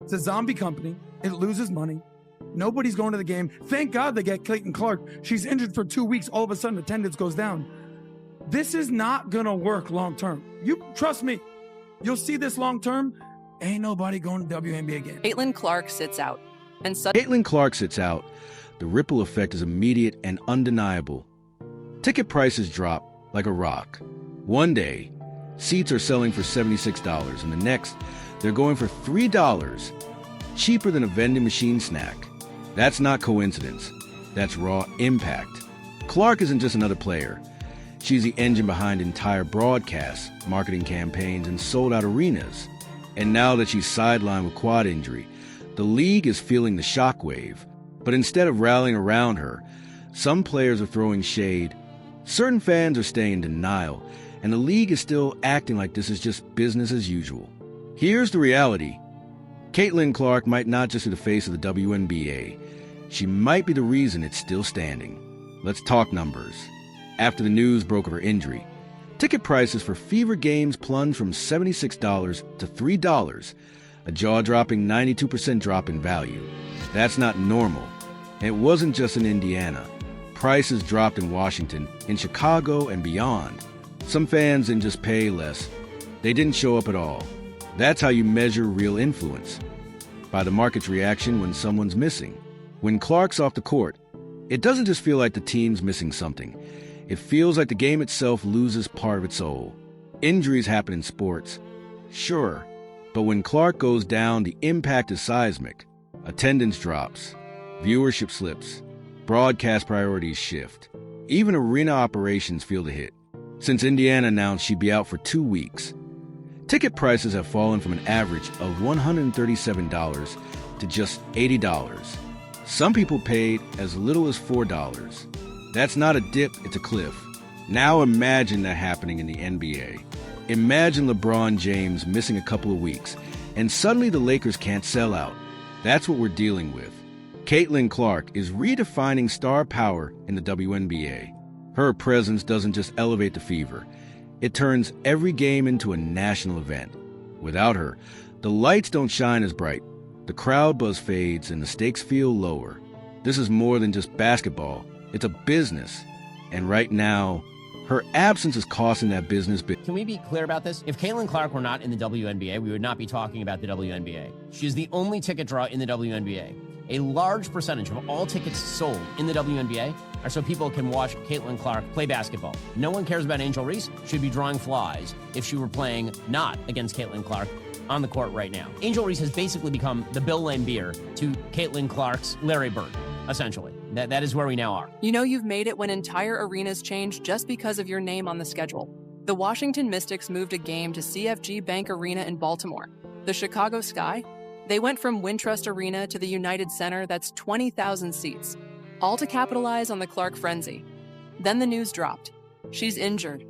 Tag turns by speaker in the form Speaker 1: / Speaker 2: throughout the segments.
Speaker 1: It's a zombie company. It loses money. Nobody's going to the game. Thank God they get Caitlin Clark. She's injured for 2 weeks. All of a sudden, attendance goes down. This is not going to work long term. You trust me. You'll see this long term. Ain't nobody going to WNBA game.
Speaker 2: Caitlin Clark sits out.
Speaker 3: Caitlin Clark sits out. The ripple effect is immediate and undeniable. Ticket prices drop like a rock. One day, seats are selling for $76, and the next, they're going for $3, cheaper than a vending machine snack. That's not coincidence. That's raw impact. Clark isn't just another player. She's the engine behind entire broadcasts, marketing campaigns, and sold-out arenas. And now that she's sidelined with quad injury, the league is feeling the shockwave. But instead of rallying around her, some players are throwing shade, certain fans are staying in denial, and the league is still acting like this is just business as usual. Here's the reality. Caitlin Clark might not just be the face of the WNBA. She might be the reason it's still standing. Let's talk numbers. After the news broke of her injury, ticket prices for Fever games plunged from $76 to $3, a jaw-dropping 92% drop in value. That's not normal. And it wasn't just in Indiana. Prices dropped in Washington, in Chicago, and beyond. Some fans didn't just pay less. They didn't show up at all. That's how you measure real influence. By the market's reaction when someone's missing. When Clark's off the court, it doesn't just feel like the team's missing something. It feels like the game itself loses part of its soul. Injuries happen in sports, sure, but when Clark goes down, the impact is seismic. Attendance drops, viewership slips, broadcast priorities shift. Even arena operations feel the hit. Since Indiana announced she'd be out for 2 weeks, ticket prices have fallen from an average of $137 to just $80. Some people paid as little as $4. That's not a dip, it's a cliff. Now imagine that happening in the NBA. Imagine LeBron James missing a couple of weeks, and suddenly the Lakers can't sell out. That's what we're dealing with. Caitlin Clark is redefining star power in the WNBA. Her presence doesn't just elevate the Fever. It turns every game into a national event. Without her, the lights don't shine as bright. The crowd buzz fades and the stakes feel lower. This is more than just basketball. It's a business. And right now, her absence is costing that business big.
Speaker 4: Can we be clear about this? If Caitlin Clark were not in the WNBA, we would not be talking about the WNBA. She is the only ticket draw in the WNBA. A large percentage of all tickets sold in the WNBA are so people can watch Caitlin Clark play basketball. No one cares about Angel Reese. She'd be drawing flies if she were playing not against Caitlin Clark on the court right now. Angel Reese has basically become the Bill Laimbeer to Caitlin Clark's Larry Bird, essentially. That is where we now are.
Speaker 2: You know you've made it when entire arenas change just because of your name on the schedule. The Washington Mystics moved a game to CFG Bank Arena in Baltimore. The Chicago Sky, they went from Wintrust Arena to the United Center that's 20,000 seats, all to capitalize on the Clark frenzy. Then the news dropped. She's injured.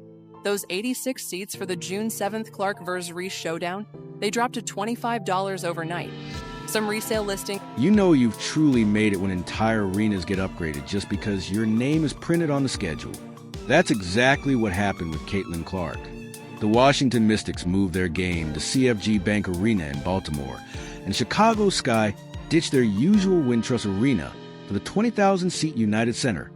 Speaker 2: Those 86 seats for the June 7th Clark vs. Reese showdown, they dropped to $25 overnight. Some resale listing.
Speaker 3: You know you've truly made it when entire arenas get upgraded just because your name is printed on the schedule. That's exactly what happened with Caitlin Clark. The Washington Mystics moved their game to CFG Bank Arena in Baltimore, and Chicago Sky ditched their usual Wintrust Arena for the 20,000-seat United Center,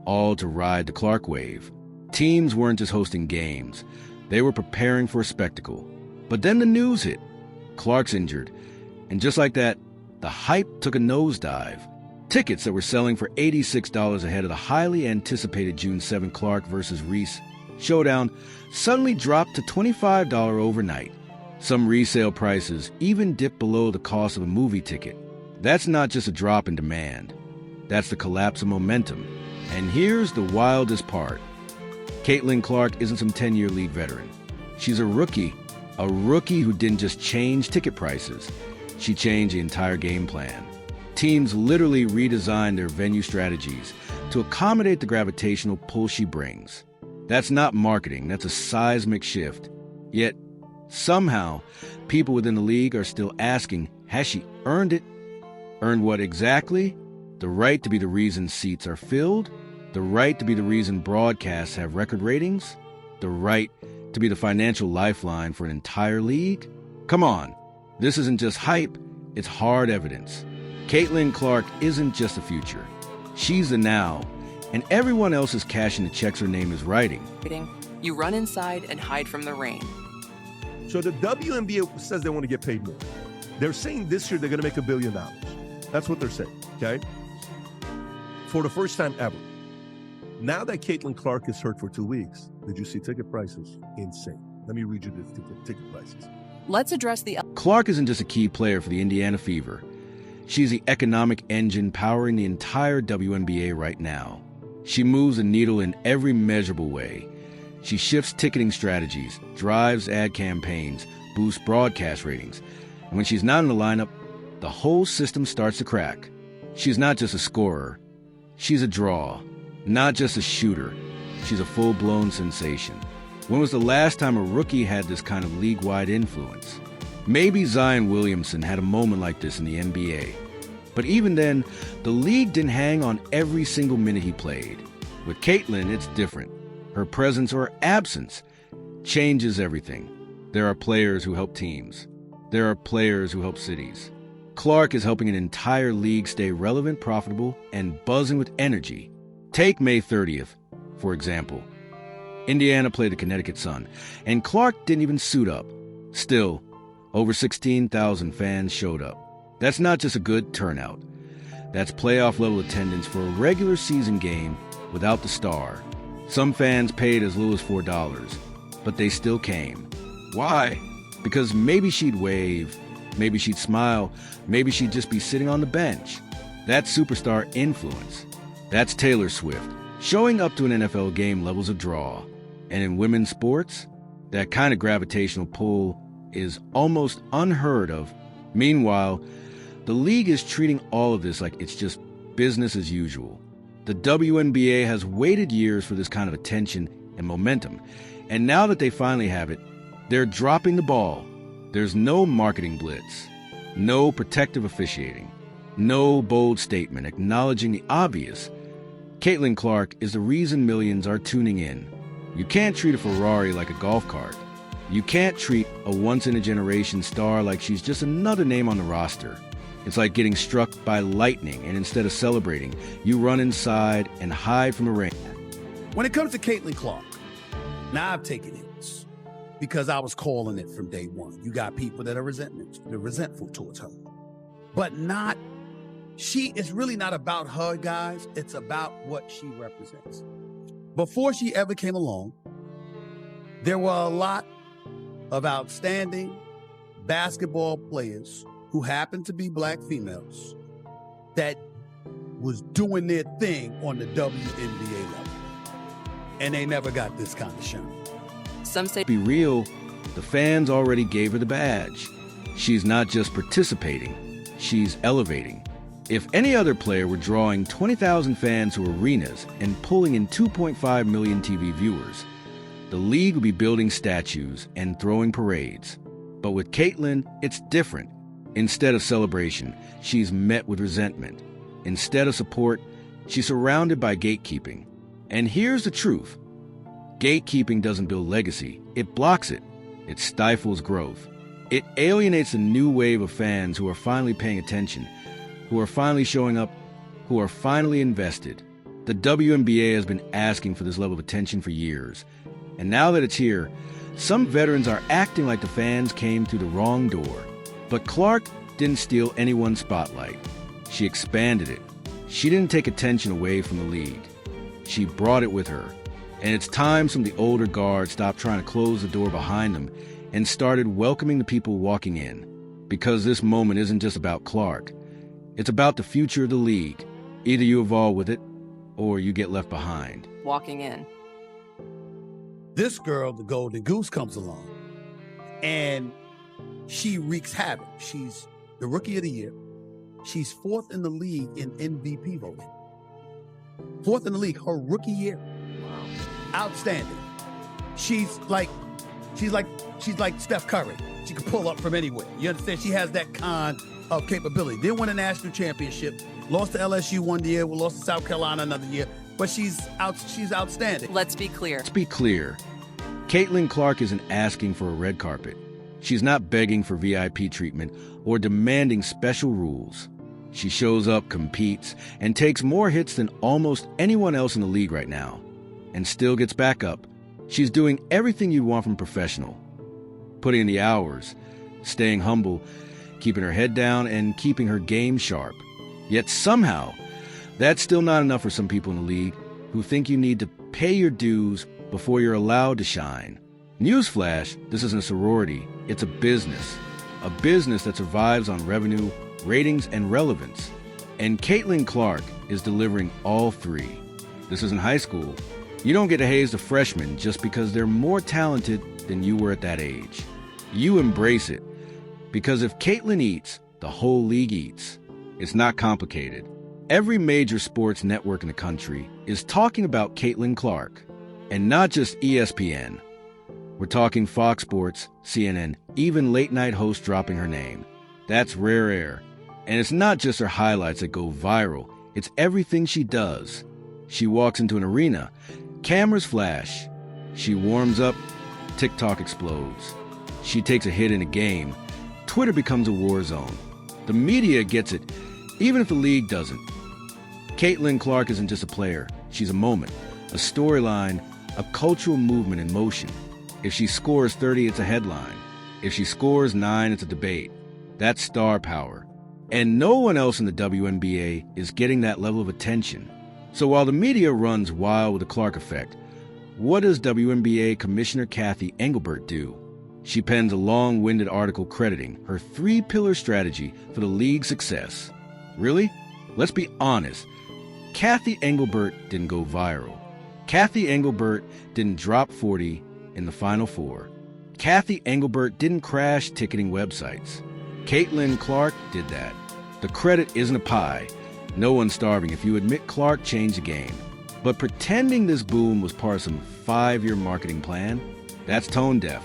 Speaker 3: all to ride the Clark wave. Teams weren't just hosting games. They were preparing for a spectacle. But then the news hit. Clark's injured. And just like that, the hype took a nosedive. Tickets that were selling for $86 ahead of the highly anticipated June 7 Clark vs. Reese showdown suddenly dropped to $25 overnight. Some resale prices even dipped below the cost of a movie ticket. That's not just a drop in demand. That's the collapse of momentum. And here's the wildest part. Caitlin Clark isn't some 10-year league veteran. She's a rookie who didn't just change ticket prices. She changed the entire game plan. Teams literally redesigned their venue strategies to accommodate the gravitational pull she brings. That's not marketing, that's a seismic shift. Yet, somehow, people within the league are still asking, has she earned it? Earned what exactly? The right to be the reason seats are filled? The right to be the reason broadcasts have record ratings? The right to be the financial lifeline for an entire league? Come on, this isn't just hype, It's hard evidence. Caitlin Clark isn't just a future. She's the now, and everyone else is cashing the checks her name is writing.
Speaker 2: You run inside and hide from the rain.
Speaker 5: So the WNBA says they want to get paid more. They're saying this year they're going to make $1 billion. That's what they're saying, okay? For the first time ever. Now that Caitlin Clark is hurt for 2 weeks, did you see ticket prices? Insane. Let me read you the ticket prices.
Speaker 2: Let's address the...
Speaker 3: Clark isn't just a key player for the Indiana Fever. She's the economic engine powering the entire WNBA right now. She moves the needle in every measurable way. She shifts ticketing strategies, drives ad campaigns, boosts broadcast ratings. And when she's not in the lineup, the whole system starts to crack. She's not just a scorer. She's a draw. Not just a shooter. She's a full-blown sensation. When was the last time a rookie had this kind of league-wide influence? Maybe Zion Williamson had a moment like this in the NBA. But even then, the league didn't hang on every single minute he played. With Caitlin, it's different. Her presence or absence changes everything. There are players who help teams. There are players who help cities. Clark is helping an entire league stay relevant, profitable, and buzzing with energy. Take May 30th, for example. Indiana played the Connecticut Sun, and Clark didn't even suit up. Still, over 16,000 fans showed up. That's not just a good turnout. That's playoff-level attendance for a regular season game without the star. Some fans paid as little as $4, but they still came. Why? Because maybe she'd wave, maybe she'd smile, maybe she'd just be sitting on the bench. That's superstar influence. That's Taylor Swift, showing up to an NFL game levels a draw. And in women's sports, that kind of gravitational pull is almost unheard of. Meanwhile, the league is treating all of this like it's just business as usual. The WNBA has waited years for this kind of attention and momentum, and now that they finally have it, they're dropping the ball. There's no marketing blitz, no protective officiating, no bold statement acknowledging the obvious. Caitlin Clark is the reason millions are tuning in. You can't treat a Ferrari like a golf cart. You can't treat a once-in-a-generation star like she's just another name on the roster. It's like getting struck by lightning, and instead of celebrating, you run inside and hide from the rain.
Speaker 6: When it comes to Caitlin Clark, now I've taken hits because I was calling it from day one. You got people that are resentful towards her, but it's really not about her, guys. It's about what she represents. Before she ever came along, there were a lot of outstanding basketball players who happened to be black females that was doing their thing on the WNBA level. And they never got this kind of shine.
Speaker 2: Some say,
Speaker 3: be real, the fans already gave her the badge. She's not just participating, she's elevating. If any other player were drawing 20,000 fans to arenas and pulling in 2.5 million TV viewers, the league would be building statues and throwing parades. But with Caitlin, it's different. Instead of celebration, she's met with resentment. Instead of support, she's surrounded by gatekeeping. And here's the truth. Gatekeeping doesn't build legacy. It blocks it. It stifles growth. It alienates a new wave of fans who are finally paying attention, who are finally showing up, who are finally invested. The WNBA has been asking for this level of attention for years. And now that it's here, some veterans are acting like the fans came through the wrong door. But Clark didn't steal anyone's spotlight. She expanded it. She didn't take attention away from the league. She brought it with her. And it's time some of the older guard stopped trying to close the door behind them and started welcoming the people walking in. Because this moment isn't just about Clark. It's about the future of the league. Either you evolve with it, or you get left behind.
Speaker 2: walking in.
Speaker 6: This girl, the Golden Goose, comes along, and she wreaks havoc. She's the Rookie of the Year. She's fourth in the league in MVP voting. Fourth in the league, her rookie year. Wow. Outstanding. She's like Steph Curry. She can pull up from anywhere. You understand? She has that kind of capability. Didn't win a national championship. Lost to LSU one year. We lost to South Carolina another year. But she's outstanding.
Speaker 2: Let's be clear.
Speaker 3: Let's be clear. Caitlin Clark isn't asking for a red carpet. She's not begging for VIP treatment or demanding special rules. She shows up, competes, and takes more hits than almost anyone else in the league right now, and still gets back up. She's doing everything you'd want from a professional. Putting in the hours, staying humble, keeping her head down, and keeping her game sharp. Yet somehow, that's still not enough for some people in the league who think you need to pay your dues before you're allowed to shine. Newsflash, this isn't a sorority, it's a business that survives on revenue, ratings, and relevance. And Caitlin Clark is delivering all three. This isn't high school. You don't get to haze a freshman just because they're more talented than you were at that age. You embrace it, because if Caitlin eats, the whole league eats. It's not complicated. Every major sports network in the country is talking about Caitlin Clark, and not just ESPN. We're talking Fox Sports, CNN, even late-night hosts dropping her name. That's rare air. And it's not just her highlights that go viral. It's everything she does. She walks into an arena, cameras flash. She warms up, TikTok explodes. She takes a hit in a game, Twitter becomes a war zone. The media gets it, even if the league doesn't. Caitlin Clark isn't just a player. She's a moment, a storyline, a cultural movement in motion. If she scores 30, it's a headline. If she scores 9, it's a debate. That's star power. And no one else in the WNBA is getting that level of attention. So while the media runs wild with the Clark effect, what does WNBA Commissioner Kathy Engelbert do? She pens a long-winded article crediting her 3-pillar strategy for the league's success. Really? Let's be honest. Kathy Engelbert didn't go viral. Kathy Engelbert didn't drop 40 in the Final Four. Kathy Engelbert didn't crash ticketing websites. Caitlin Clark did that. The credit isn't a pie. No one's starving if you admit Clark changed the game. But pretending this boom was part of some 5-year marketing plan, that's tone deaf.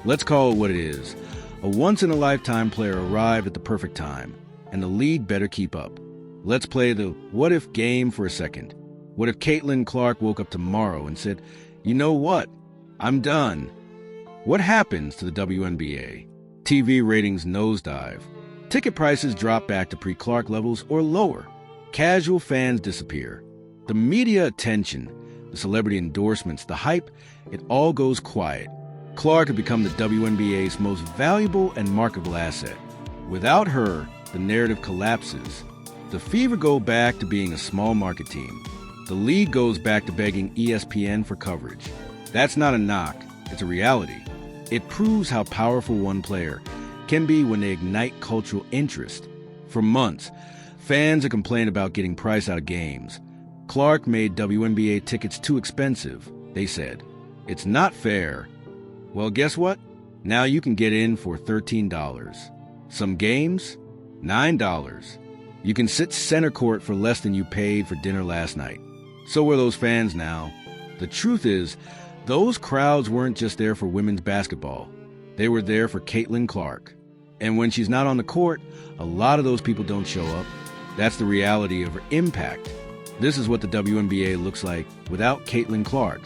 Speaker 3: Let's call it what it is. A once-in-a-lifetime player arrived at the perfect time, and the league better keep up. Let's play the what-if game for a second. What if Caitlin Clark woke up tomorrow and said, "You know what? I'm done." What happens to the WNBA? TV ratings nosedive. Ticket prices drop back to pre-Clark levels or lower. Casual fans disappear. The media attention, the celebrity endorsements, the hype, it all goes quiet. Clark had become the WNBA's most valuable and marketable asset. Without her, the narrative collapses. The Fever go back to being a small market team. The league goes back to begging ESPN for coverage. That's not a knock, it's a reality. It proves how powerful one player can be when they ignite cultural interest. For months, fans have complained about getting price out of games. Clark made WNBA tickets too expensive, they said. It's not fair. Well, guess what? Now you can get in for $13. Some games, $9. You can sit center court for less than you paid for dinner last night. So are those fans now. The truth is, those crowds weren't just there for women's basketball. They were there for Caitlin Clark. And when she's not on the court, a lot of those people don't show up. That's the reality of her impact. This is what the WNBA looks like without Caitlin Clark.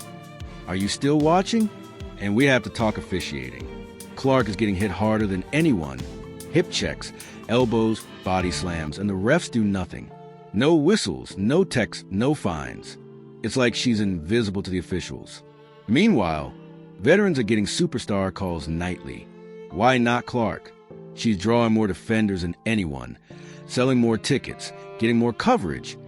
Speaker 3: Are you still watching? And we have to talk officiating. Clark is getting hit harder than anyone. Hip checks, elbows, body slams, and the refs do nothing. No whistles, no techs, no fines. It's like she's invisible to the officials. Meanwhile, veterans are getting superstar calls nightly. Why not Clark? She's drawing more defenders than anyone, selling more tickets, getting more coverage.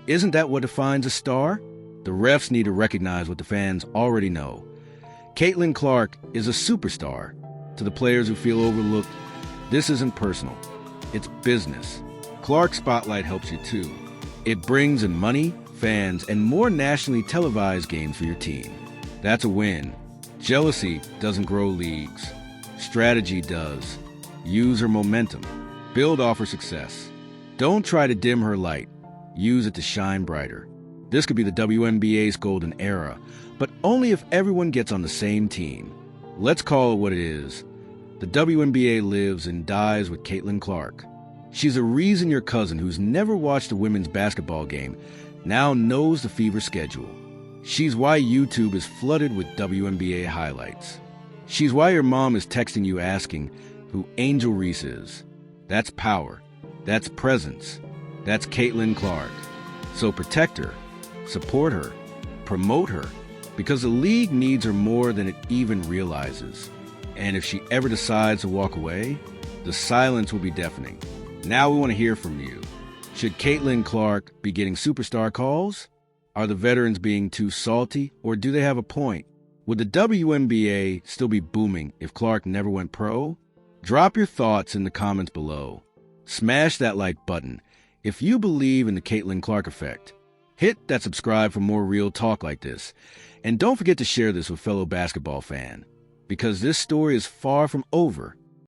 Speaker 3: Isn't that what defines a star? The refs need to recognize what the fans already know. Caitlin Clark is a superstar. To the players who feel overlooked, this isn't personal. It's business. Clark's spotlight helps you too. It brings in money, fans, and more nationally televised games for your team. That's a win. Jealousy doesn't grow leagues. Strategy does. Use her momentum. Build off her success. Don't try to dim her light. Use it to shine brighter. This could be the WNBA's golden era, but only if everyone gets on the same team. Let's call it what it is. The WNBA lives and dies with Caitlin Clark. She's the reason your cousin, who's never watched a women's basketball game, now knows the Fever schedule. She's why YouTube is flooded with WNBA highlights. She's why your mom is texting you asking who Angel Reese is. That's power. That's presence. That's Caitlin Clark. So protect her, support her, promote her, because the league needs her more than it even realizes. And if she ever decides to walk away, the silence will be deafening. Now we want to hear from you. Should Caitlin Clark be getting superstar calls? Are the veterans being too salty, or do they have a point? Would the WNBA still be booming if Clark never went pro? Drop your thoughts in the comments below. Smash that like button if you believe in the Caitlin Clark effect. Hit that subscribe for more real talk like this. And don't forget to share this with fellow basketball fan, because this story is far from over.